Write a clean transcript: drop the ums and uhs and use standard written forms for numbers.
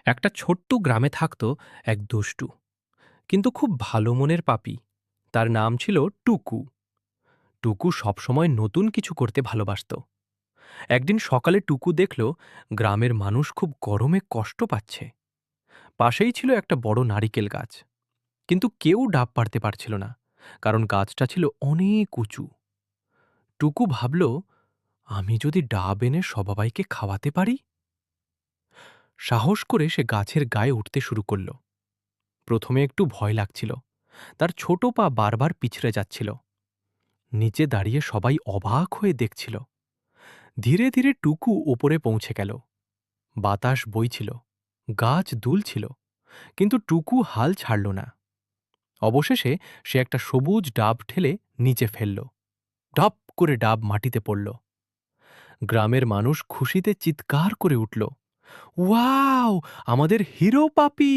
একটা ছোট্ট গ্রামে থাকত এক দুষ্টু কিন্তু খুব ভালো মনের পাপী। তার নাম ছিল টুকু। টুকু সবসময় নতুন কিছু করতে ভালোবাসত। একদিন সকালে টুকু দেখল গ্রামের মানুষ খুব গরমে কষ্ট পাচ্ছে। পাশেই ছিল একটা বড় নারিকেল গাছ, কিন্তু কেউ ডাব পারতে পারছিল না, কারণ গাছটা ছিল অনেক উঁচু। টুকু ভাবল, আমি যদি ডাব এনে সবাইকে খাওয়াতে পারি। সাহস করে সে গাছের গায়ে উঠতে শুরু করল। প্রথমে একটু ভয় লাগছিল, তার ছোট পা বারবার পিছড়ে যাচ্ছিল। নিচে দাঁড়িয়ে সবাই অবাক হয়ে দেখছিল। ধীরে ধীরে টুকু উপরে পৌঁছে গেল। বাতাস বইছিল, গাছ দুলছিল, কিন্তু টুকু হাল ছাড়ল না। অবশেষে সে একটা সবুজ ডাব ঠেলে নিচে ফেলল। টপ করে ডাব মাটিতে পড়ল। গ্রামের মানুষ খুশিতে চিৎকার করে উঠল, ওয়াও, আমাদের হিরো পাপি!